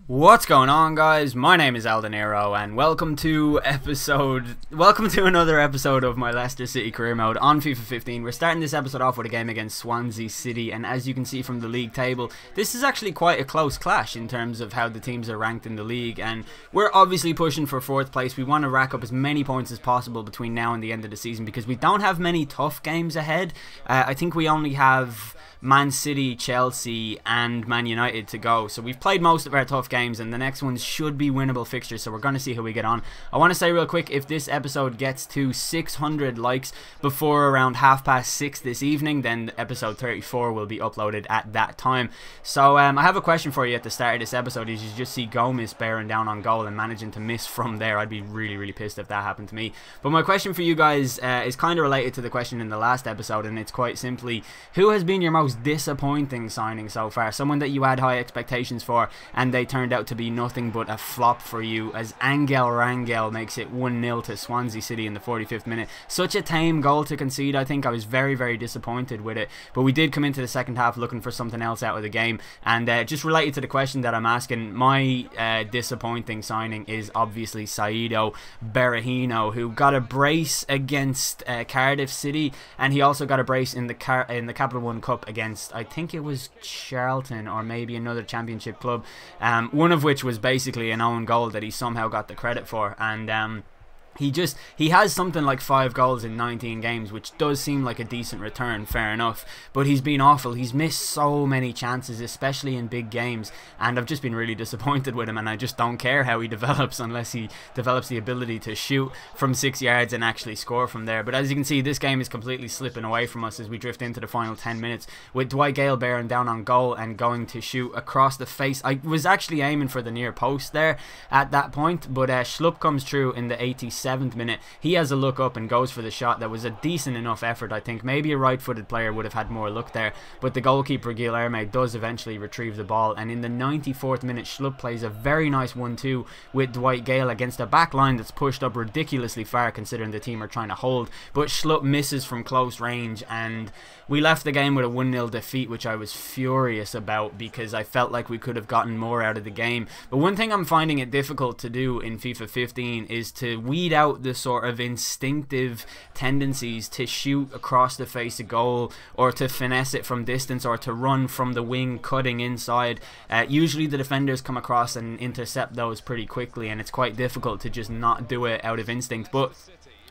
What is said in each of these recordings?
What's going on, guys? My name is Aldenero and welcome to another episode of my Leicester City career mode on FIFA 15. We're starting this episode off with a game against Swansea City, and as you can see from the league table, this is actually quite a close clash in terms of how the teams are ranked in the league, and we're obviously pushing for 4th place. We want to rack up as many points as possible between now and the end of the season because we don't have many tough games ahead. I think we only have Man City, Chelsea and Man United to go, so we've played most of our tough games and the next ones should be winnable fixtures, so we're going to see how we get on. I want to say real quick, if this episode gets to 600 likes before around 6:30 this evening, then episode 34 will be uploaded at that time. So I have a question for you at the start of this episode. Is you just see Gomez bearing down on goal and managing to miss from there. I'd be really pissed if that happened to me. But my question for you guys is kind of related to the question in the last episode, and it's quite simply, who has been your most disappointing signing so far? Someone that you had high expectations for and they turned out to be nothing but a flop for you, as Angel Rangel makes it 1-0 to Swansea City in the 45th minute. Such a tame goal to concede. I think I was very disappointed with it, but we did come into the second half looking for something else out of the game. And just related to the question that I'm asking, my disappointing signing is obviously Saido Berahino, who got a brace against Cardiff City, and he also got a brace in the Capital One Cup against, I think it was Charlton or maybe another championship club, one of which was basically an own goal that he somehow got the credit for. And he has something like 5 goals in 19 games, which does seem like a decent return, fair enough, but he's been awful. He's missed so many chances, especially in big games, and I've just been really disappointed with him, and I just don't care how he develops unless he develops the ability to shoot from 6 yards and actually score from there. But as you can see, this game is completely slipping away from us as we drift into the final 10 minutes with Dwight Gale bearing down on goal and going to shoot across the face. I was actually aiming for the near post there at that point, but Schlupp comes through in the 87th minute. He has a look up and goes for the shot. That was a decent enough effort, I think. Maybe a right-footed player would have had more luck there, but the goalkeeper Guilherme does eventually retrieve the ball, and in the 94th minute Schlupp plays a very nice 1-2 with Dwight Gale against a back line that's pushed up ridiculously far considering the team are trying to hold, but Schlupp misses from close range, and we left the game with a 1-0 defeat, which I was furious about because I felt like we could have gotten more out of the game. But one thing I'm finding it difficult to do in FIFA 15 is to weed out the sort of instinctive tendencies to shoot across the face of goal, or to finesse it from distance, or to run from the wing cutting inside. Usually the defenders come across and intercept those pretty quickly, and it's quite difficult to just not do it out of instinct. But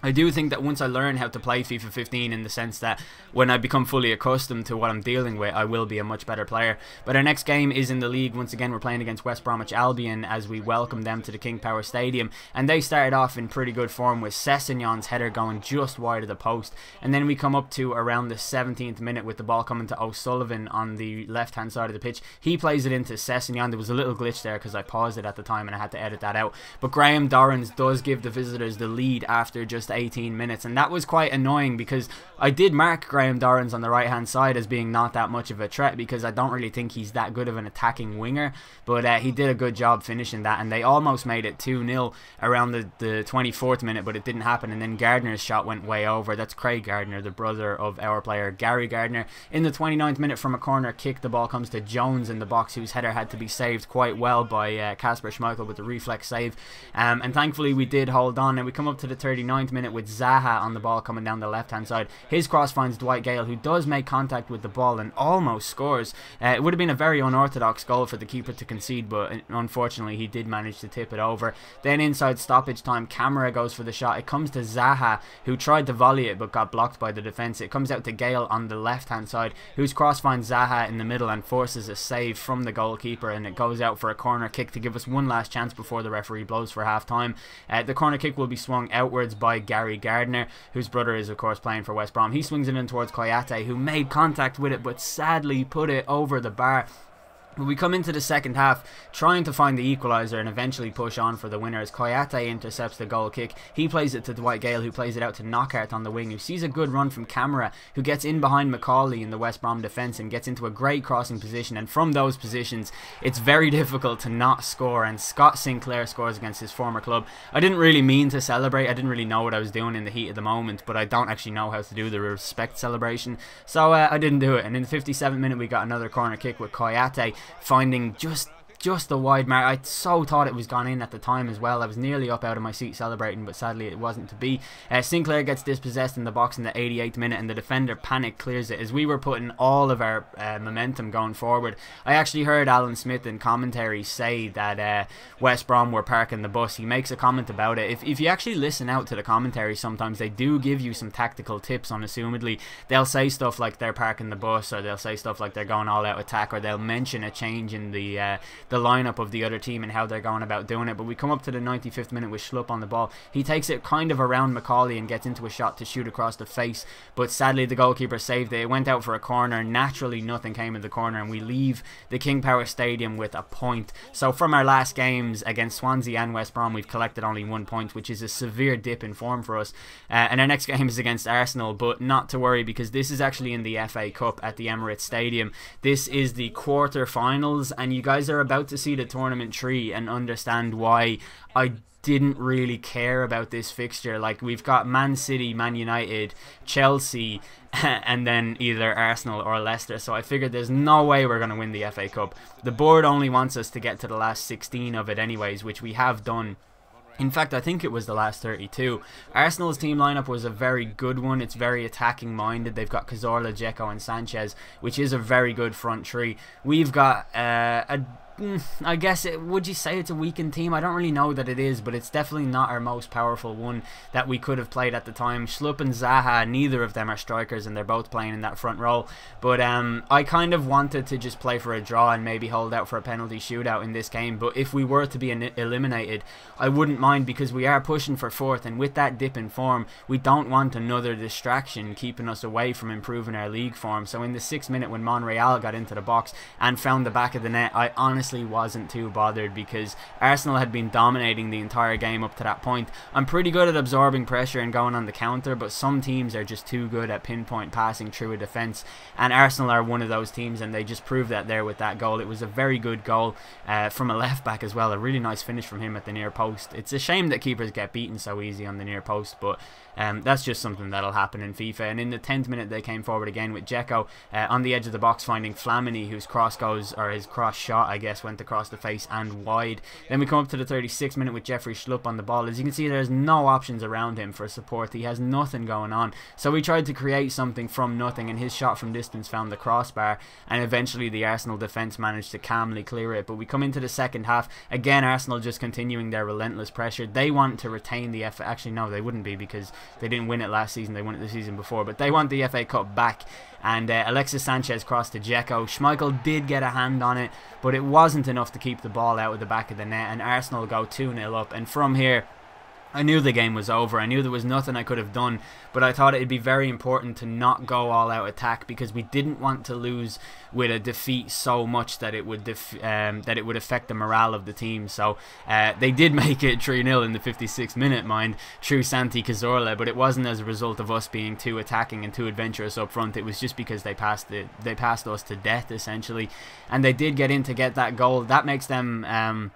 I do think that once I learn how to play FIFA 15, in the sense that when I become fully accustomed to what I'm dealing with, I will be a much better player. But our next game is in the league. Once again, we're playing against West Bromwich Albion as we welcome them to the King Power Stadium. And they started off in pretty good form with Sessegnon's header going just wide of the post. And then we come up to around the 17th minute with the ball coming to O'Sullivan on the left-hand side of the pitch. He plays it into Sessegnon. There was a little glitch there because I paused it at the time and I had to edit that out. But Graham Dorrans does give the visitors the lead after just 18 minutes, and that was quite annoying because I did mark Graham Dorrans on the right hand side as being not that much of a threat because I don't really think he's that good of an attacking winger, but he did a good job finishing that, and they almost made it 2-0 around the 24th minute, but it didn't happen. And then Gardner's shot went way over. That's Craig Gardner, the brother of our player Gary Gardner. In the 29th minute, from a corner kick, the ball comes to Jones in the box, whose header had to be saved quite well by Kasper Schmeichel with the reflex save, and thankfully we did hold on. And we come up to the 39th minute with Zaha on the ball coming down the left hand side. His cross finds Dwight Gale, who does make contact with the ball and almost scores. It would have been a very unorthodox goal for the keeper to concede, but unfortunately he did manage to tip it over. Then inside stoppage time, Camara goes for the shot. It comes to Zaha, who tried to volley it but got blocked by the defence. It comes out to Gale on the left hand side, whose cross finds Zaha in the middle and forces a save from the goalkeeper, and it goes out for a corner kick to give us one last chance before the referee blows for half time. The corner kick will be swung outwards by Gary Gardner, whose brother is of course playing for West Brom. He swings it in towards Koyate, who made contact with it but sadly put it over the bar. But we come into the second half trying to find the equaliser and eventually push on for the winner as Koyate intercepts the goal kick. He plays it to Dwight Gale, who plays it out to Knockaert on the wing, who sees a good run from Camara, who gets in behind Macaulay in the West Brom defence and gets into a great crossing position. And from those positions, it's very difficult to not score, and Scott Sinclair scores against his former club. I didn't really mean to celebrate. I didn't really know what I was doing in the heat of the moment, but I don't actually know how to do the respect celebration, so I didn't do it. And in the 57th minute, we got another corner kick with Koyate finding just just a wide mark. I so thought it was gone in at the time as well. I was nearly up out of my seat celebrating, but sadly it wasn't to be. Sinclair gets dispossessed in the box in the 88th minute, and the defender panic clears it. As we were putting all of our momentum going forward, I actually heard Alan Smith in commentary say that West Brom were parking the bus. He makes a comment about it. If you actually listen out to the commentary, sometimes they do give you some tactical tips. Unassumedly, they'll say stuff like they're parking the bus, or they'll say stuff like they're going all out attack, or they'll mention a change in the lineup of the other team and how they're going about doing it. But we come up to the 95th minute with Schlupp on the ball. He takes it kind of around Macaulay and gets into a shot to shoot across the face, but sadly the goalkeeper saved it. It went out for a corner. Naturally nothing came in the corner, and we leave the King Power Stadium with a point. So from our last games against Swansea and West Brom, we've collected only 1 point, which is a severe dip in form for us. And our next game is against Arsenal, but not to worry, because this is actually in the FA Cup at the Emirates Stadium. This is the quarter-finals, and you guys are about to see the tournament tree and understand why I didn't really care about this fixture. Like, we've got Man City, Man United, Chelsea, and then either Arsenal or Leicester, so I figured there's no way we're going to win the FA Cup. The board only wants us to get to the last 16 of it anyways, which we have done. In fact, I think it was the last 32. Arsenal's team lineup was a very good one. It's very attacking minded. They've got Cazorla, Dzeko and Sanchez, which is a very good front three. We've got I guess, would you say it's a weakened team? I don't really know that it is, but it's definitely not our most powerful one that we could have played at the time. Schlupp and Zaha, neither of them are strikers, and they're both playing in that front row. But I kind of wanted to just play for a draw and maybe hold out for a penalty shootout in this game. But if we were to be eliminated, I wouldn't mind, because we are pushing for fourth, and with that dip in form, we don't want another distraction keeping us away from improving our league form. So in the 6th minute, when Monreal got into the box and found the back of the net, I honestly wasn't too bothered, because Arsenal had been dominating the entire game up to that point. I'm pretty good at absorbing pressure and going on the counter, but some teams are just too good at pinpoint passing through a defence, and Arsenal are one of those teams, and they just proved that there with that goal. It was a very good goal from a left back as well. A really nice finish from him at the near post. It's a shame that keepers get beaten so easy on the near post, but that's just something that'll happen in FIFA. And in the 10th minute, they came forward again with Dzeko on the edge of the box, finding Flamini, whose cross goes, or his cross shot I guess, went across the face and wide. Then we come up to the 36th minute with Jeffrey Schlupp on the ball. As you can see, there's no options around him for support. He has nothing going on, so we tried to create something from nothing, and his shot from distance found the crossbar, and eventually the Arsenal defence managed to calmly clear it. But we come into the second half, again Arsenal just continuing their relentless pressure. They want to retain the FA, actually no, they wouldn't be, because they didn't win it last season, they won it the season before, but they want the FA Cup back. And Alexis Sanchez crossed to Dzeko. Schmeichel did get a hand on it, but it wasn't enough to keep the ball out of the back of the net, and Arsenal go 2-0 up. And from here, I knew the game was over. I knew there was nothing I could have done, but I thought it'd be very important to not go all out attack, because we didn't want to lose with a defeat so much that it would affect the morale of the team. So they did make it 3-0 in the 56th minute, mind, through Santi Cazorla, but it wasn't as a result of us being too attacking and too adventurous up front. It was just because they passed us to death essentially, and they did get in to get that goal. That makes them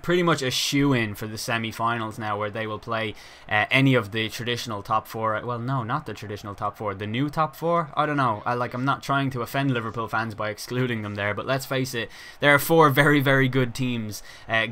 pretty much a shoe-in for the semi-finals now, where they will play any of the traditional top four. Well, no, not the traditional top four, the new top four. I don't know. I'm not trying to offend Liverpool fans by excluding them there, but let's face it, there are four very, very good teams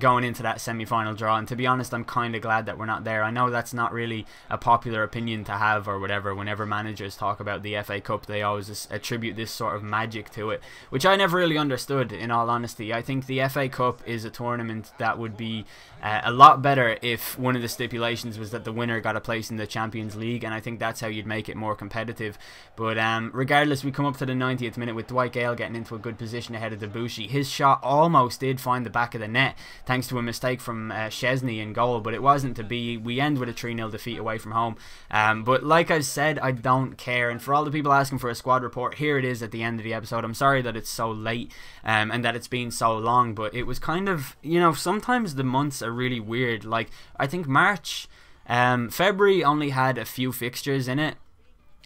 going into that semi-final draw, and to be honest, I'm kind of glad that we're not there. I know that's not really a popular opinion to have or whatever. Whenever managers talk about the FA Cup, they always attribute this sort of magic to it, which I never really understood, in all honesty. I think the FA Cup is a tournament that would be a lot better if one of the stipulations was that the winner got a place in the Champions League, and I think that's how you'd make it more competitive. But regardless, we come up to the 90th minute with Dwight Gale getting into a good position ahead of Debussy. His shot almost did find the back of the net thanks to a mistake from Chesney in goal, but it wasn't to be. We end with a 3-0 defeat away from home. But like I said, I don't care, and for all the people asking for a squad report, here it is at the end of the episode. I'm sorry that it's so late and that it's been so long, but it was kind of, you know, sometimes the months are really weird. Like, I think March, February only had a few fixtures in it,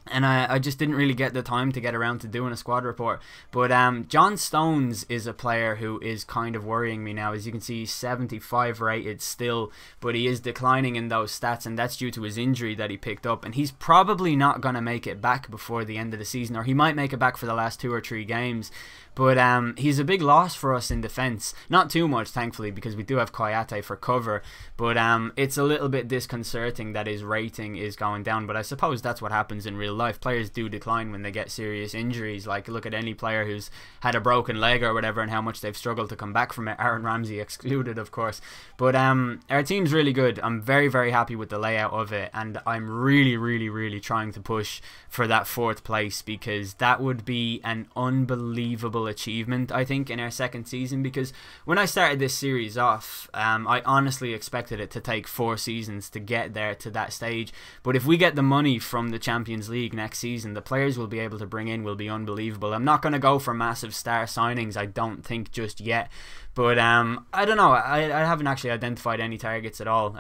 and I just didn't really get the time to get around to doing a squad report. But John Stones is a player who is kind of worrying me now. As you can see, he's 75 rated still, but he is declining in those stats, and that's due to his injury that he picked up, and he's probably not going to make it back before the end of the season, or he might make it back for the last 2 or 3 games. But he's a big loss for us in defence. Not too much, thankfully, because we do have Koyate for cover. But it's a little bit disconcerting that his rating is going down. But I suppose that's what happens in real life. Players do decline when they get serious injuries. Like, look at any player who's had a broken leg or whatever and how much they've struggled to come back from it. Aaron Ramsey excluded, of course. But our team's really good. I'm very, very happy with the layout of it. And I'm really, really, really trying to push for that 4th place, because that would be an unbelievable achievement, I think, in our 2nd season. Because when I started this series off, I honestly expected it to take 4 seasons to get there to that stage. But if we get the money from the Champions League next season, the players we'll be able to bring in will be unbelievable. I'm not going to go for massive star signings, I don't think, just yet. But I don't know, I haven't actually identified any targets at all.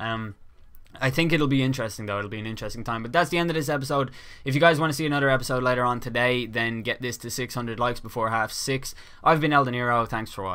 I think it'll be interesting, though. It'll be an interesting time. But that's the end of this episode. If you guys want to see another episode later on today, then get this to 600 likes before 6:30. I've been El Dinero. Thanks for watching.